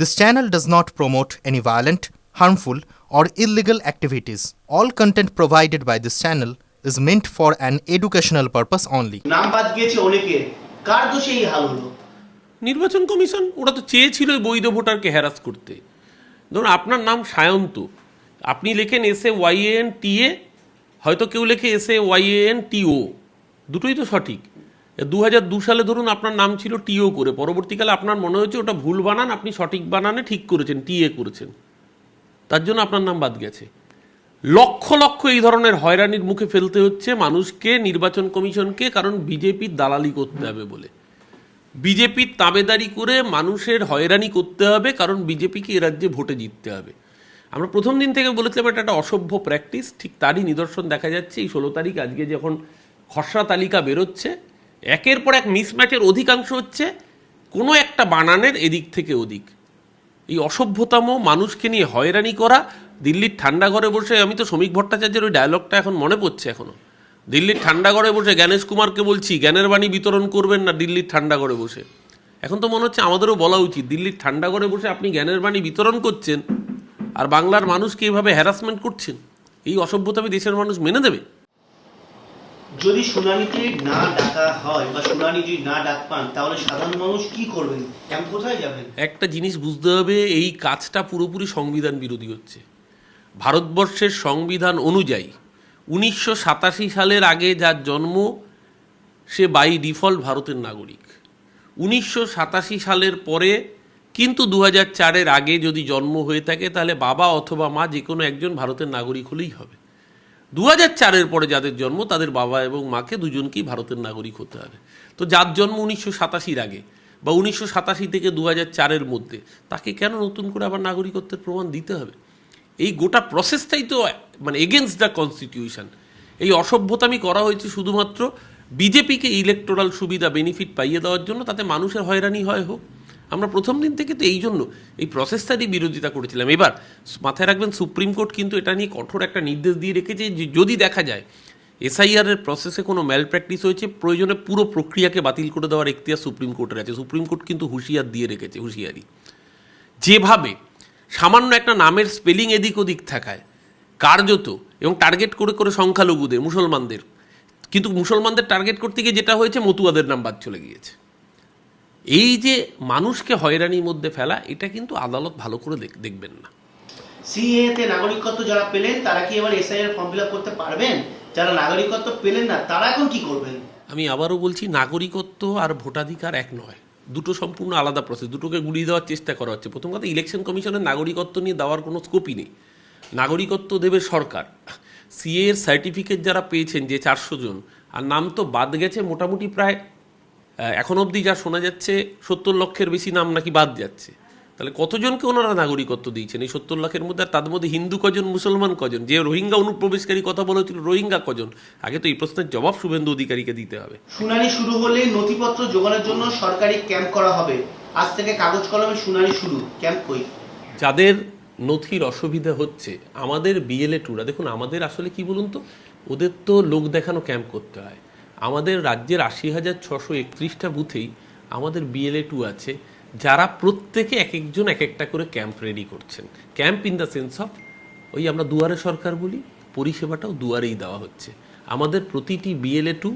This channel does not promote any violent, harmful, or illegal activities. All content provided by this channel is meant for an educational purpose only. নাম বাদ গিয়েছে অনেকের, কার দোষে এই হাল হলো? নির্বাচন কমিশন ওরা তো চেয়েছিল বৈধ ভোটারকে হ্যারাস করতে। ধরুন আপনার নাম সায়ন্ত, আপনি লেখেন SAYANTA, হয়তো কেউ লেখে SAYANTO, দুটোই তো সঠিক। 2002 সালে ধরুন আপনার নাম ছিল TO করে, পরবর্তীকালে আপনার মনে হয়েছে ওটা ভুল বানান, আপনি সঠিক বানানে ঠিক করেছেন, TA করেছেন, তার জন্য আপনার নাম বাদ গেছে। লক্ষ লক্ষ এই ধরনের হয়রানির মুখে ফেলতে হচ্ছে মানুষকে, নির্বাচন কমিশনকে, কারণ বিজেপির দালালি করতে হবে বলে, বিজেপির তাবেদারি করে মানুষের হয়রানি করতে হবে, কারণ বিজেপিকে এ রাজ্যে ভোটে জিততে হবে। আমরা প্রথম দিন থেকে বলেছিলাম এটা একটা অসভ্য প্র্যাকটিস, ঠিক তারই নিদর্শন দেখা যাচ্ছে এই 16 তারিখ। আজকে যখন খসড়া তালিকা বেরোচ্ছে, একের পর এক মিসম্যাচের অধিকাংশ হচ্ছে কোনো একটা বানানের এদিক থেকে ওদিক। এই অসভ্যতম মানুষকে নিয়ে হয়রানি করা। দিল্লির ঠান্ডা ঘরে বসে, আমি তো শ্রমিক ভট্টাচার্যের ওই ডায়লগটা এখন মনে পড়ছে এখনো, দিল্লির ঠান্ডা ঘরে বসে জ্ঞানেশ কুমারকে বলছি জ্ঞানের বাণী বিতরণ করবেন না দিল্লির ঠান্ডা ঘরে বসে। এখন তো মনে হচ্ছে আমাদেরও বলা উচিত, দিল্লির ঠান্ডা ঘরে বসে আপনি জ্ঞানের বাণী বিতরণ করছেন আর বাংলার মানুষকে এইভাবে হ্যারাসমেন্ট করছেন, এই অসভ্যতামি দেশের মানুষ মেনে দেবে? যদি শুনানিতে না ডাকা হয় বা শুনানি যদি না ডাক পান, তাহলে সাধারণ মানুষ কি করবেন? ক্যাম্প কোথায় যাবেন? একটা জিনিস বুঝতে হবে, এই কাজটা পুরোপুরি সংবিধান বিরোধী হচ্ছে। ভারতবর্ষের সংবিধান অনুযায়ী 1987 সালের আগে যার জন্ম সে বাই ডিফল্ট ভারতের নাগরিক। 1987 সালের পরে কিন্তু 2004-এর আগে যদি জন্ম হয়ে থাকে তাহলে বাবা অথবা মা যে কোনো একজন ভারতের নাগরিক হলেই হবে। 2004-এর পরে যাদের জন্ম তাদের বাবা এবং মাকে দুজনকেই ভারতের নাগরিক হতে হবে। তো যার জন্ম 1987-র আগে বা 1987 থেকে 2004-এর মধ্যে, তাকে কেন নতুন করে আবার নাগরিকত্বের প্রমাণ দিতে হবে? এই গোটা প্রসেসটাই তো মানে এগেনস্ট দ্য কনস্টিটিউশন। এই অসভ্যতামি করা হয়েছে শুধুমাত্র বিজেপিকে ইলেকটোরাল সুবিধা বেনিফিট পাইয়ে দেওয়ার জন্য, তাতে মানুষের হয়রানি হয় হোক। আমরা প্রথম দিন থেকে তো এই জন্য এই প্রসেসটারই বিরোধিতা করেছিলাম। এবার মাথায় রাখবেন, সুপ্রিম কোর্ট কিন্তু এটা নিয়ে কঠোর একটা নির্দেশ দিয়ে রেখেছে যে যদি দেখা যায় SIR-এর প্রসেসে কোনো ম্যাল প্র্যাকটিস হয়েছে, প্রয়োজনে পুরো প্রক্রিয়াকে বাতিল করে দেওয়ার এখতিয়ার সুপ্রিম কোর্টের আছে। সুপ্রিম কোর্ট কিন্তু হুঁশিয়ার দিয়ে রেখেছে, হুঁশিয়ারি। যেভাবে সামান্য একটা নামের স্পেলিং এদিক ওদিক থাকায় কার্যত, এবং টার্গেট করে করে সংখ্যালঘুদের, মুসলমানদের, কিন্তু মুসলমানদের টার্গেট করতে গিয়ে যেটা হয়েছে মতুয়াদের নাম বাদ চলে গিয়েছে। এই যে মানুষকে হয়রানির মধ্যে ফেলা, এটা কিন্তু আদালত ভালো করে দেখবেন না। সিএতে নাগরিকত্ব যারা পেলেন তারা কি এবার SIR ফর্ম ফিল আপ করতে পারবেন? যারা নাগরিকত্ব পেলেন না তারা এখন কি করবেন? আমি আবারও বলছি, নাগরিকত্ব আর ভোটাধিকার এক নয়, দুটো সম্পূর্ণ আলাদা প্রসেস। দুটোকে গুলিয়ে দেওয়ার চেষ্টা করা হচ্ছে। প্রথম কথা, ইলেকশন কমিশনের নাগরিকত্ব নিয়ে দেওয়ার কোনো স্কোপই নেই। নাগরিকত্ব দেবে সরকার। CA-এর সার্টিফিকেট যারা পেয়েছেন যে 400 জন, আর নাম তো বাদ গেছে মোটামুটি প্রায়, এখন অবধি যা শোনা যাচ্ছে 70 লক্ষের বেশি নাম নাকি বাদ যাচ্ছে। তাহলে কতজনকে ওনারা নাগরিকত্ব দিয়েছেন এই 70 লাখের মধ্যে? আর তাদের মধ্যে হিন্দু কজন, মুসলমান কজন? যে রোহিঙ্গা অনুপ্রবেশকারী কথা বলা হচ্ছিল, রোহিঙ্গা কজন? আগে তো এই প্রশ্নের জবাব শুভেন্দু অধিকারীকে দিতে হবে। শুনানি শুরু হলে নথিপত্র জোগাড়ের জন্য সরকারি ক্যাম্প করা হবে। আজ থেকে কাগজ কলমে শুনানি শুরু। ক্যাম্প কই? যাদের নথির অসুবিধা হচ্ছে, আমাদের BLA 2রা, দেখুন আমাদের আসলে কি বলুন তো, ওদের তো লোক দেখানো ক্যাম্প করতে হয়। আমাদের রাজ্যের 80,631টা বুথেই আমাদের BLA 2 আছে, যারা প্রত্যেকে এক একজন এক একটা করে ক্যাম্প রেডি করছেন। Camp in the sense of, ওই আমরা দুয়ারে সরকার বলি, পরিষেবাটাও দুয়ারেই দেওয়া হচ্ছে। আমাদের প্রতিটি BLA 2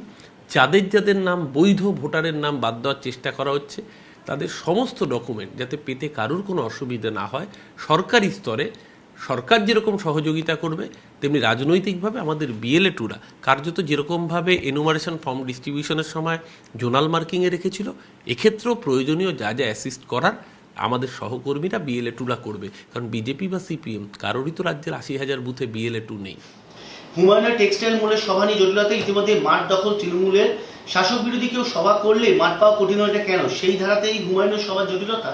যাদের যাদের নাম বৈধ ভোটারের নাম বাদ দেওয়ার চেষ্টা করা হচ্ছে, তাদের সমস্ত ডকুমেন্ট যাতে পেতে কারুর কোনো অসুবিধা না হয়, সরকারি স্তরে সরকার যেরকম সহযোগিতা করবে, তেমনি রাজনৈতিকভাবে আমাদের BLA 2রা কার্যত যেরকমভাবে এনুমারেশন ফর্ম ডিস্ট্রিবিউশনের সময় জোনাল মার্কিংয়ে রেখেছিল, এক্ষেত্রেও প্রয়োজনীয় যা যা অ্যাসিস্ট করার আমাদের সহকর্মীরা BLA 2রা করবে। কারণ বিজেপি বা CPM কারোরই তো রাজ্যের 80,000 বুথে BLA 2 নেই। হুমায়ুনের টেক্সটাইল মোড়ের সভা নিয়ে জটিলতা। ইতিমধ্যে মাঠ দখল তৃণমূলের। শাসক বিরোধী কেউ সভা করলে মাঠ পাওয়া কঠিন হয়, এটা কেন? সেই ধারাতেই হুমায়ুনের সভার জটিলতা।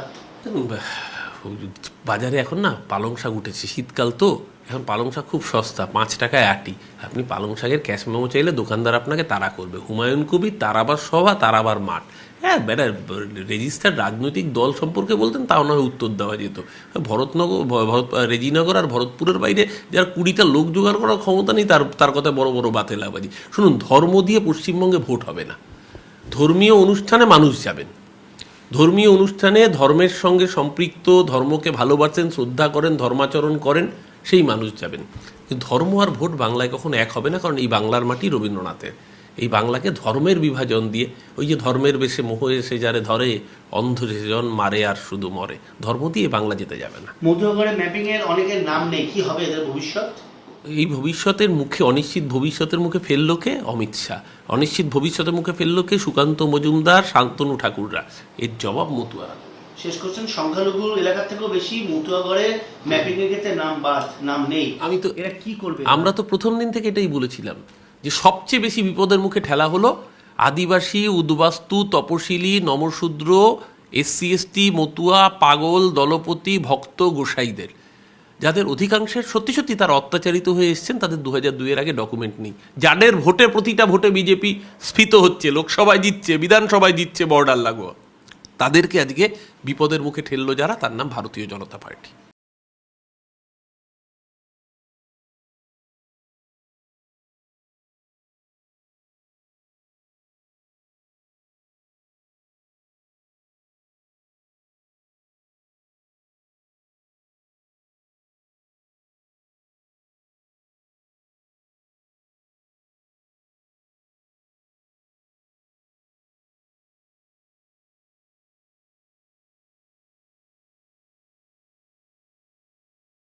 বাজারে এখন না পালং শাক উঠেছে, শীতকাল তো, এখন পালং শাক খুব সস্তা, 5 টাকায় আটি। আপনি পালং শাকের ক্যাশ মেমো চাইলে দোকানদার আপনাকে তাড়া করবে। হুমায়ুন কবির তার আবার সভা, তার আবার মাঠ। হ্যাঁ, রেজিস্টার্ড রাজনৈতিক দল সম্পর্কে বলতেন, তাও নয় উত্তর দেওয়া যেত। রেজিনগর আর ভরতপুরের বাইরে যার 20টা লোক জোগাড় করার ক্ষমতা নেই, তার কথা বড় বড় বাতেলাবাজি। শুনুন, ধর্ম দিয়ে পশ্চিমবঙ্গে ভোট হবে না। ধর্মীয় অনুষ্ঠানে মানুষ যাবেন, ধর্মীয় অনুষ্ঠানে ধর্মের সঙ্গে সম্পৃক্ত, ধর্মকে ভালোবাসেন, শ্রদ্ধা করেন, ধর্মাচরণ করেন সেই মানুষ যাবেন। কিন্তু ধর্ম আর ভোট বাংলায় কখনো এক হবে না, কারণ এই বাংলার মাটি রবীন্দ্রনাথের। এই বাংলাকে ধর্মের বিভাজন দিয়ে, ওই যে ধর্মের বেশে মোহ এসে যারে ধরে, অন্ধ সেজন মারে আর শুধু মরে, ধর্ম দিয়ে বাংলা যেতে যাবে না। মধ্যগড়ে ম্যাপিং এর অনেকের নাম নেই, কি হবে এদের ভবিষ্যৎ? এই ভবিষ্যতের মুখে, অনিশ্চিত ভবিষ্যতের মুখে ফেললো কে? অমিত শাহ। অনিশ্চিত ভবিষ্যতের মুখে ফেললো কে? সুকান্ত মজুমদার, শান্তনু ঠাকুররা। এর জবাব মতুয়ারা। শেষ করছেন, সংখ্যালঘু এলাকার থেকেও বেশি মতুয়াগড়ে ম্যাপিং এর ক্ষেত্রে নাম নেই। আমি তো এরা কি করবে? আমরা তো প্রথম দিন থেকে এটাই বলেছিলাম যে সবচেয়ে বেশি বিপদের মুখে ঠেলা হলো আদিবাসী, উদ্বাস্তু, তপশিলি, নমশূদ্র, SC ST, মতুয়া, পাগল, দলপতি, ভক্ত, গোসাইদের, যাদের অধিকাংশের সত্যি সত্যি তারা অত্যাচারিত হয়ে এসছেন, তাদের 2002-এর আগে ডকুমেন্ট নেই, যাদের ভোটে প্রতিটা ভোটে বিজেপি স্ফীত হচ্ছে, লোকসভায় জিতছে, বিধানসভায় জিতছে বর্ডার লাগোয়া, তাদেরকে আজকে বিপদের মুখে ঠেললো যারা, তার নাম ভারতীয় জনতা পার্টি।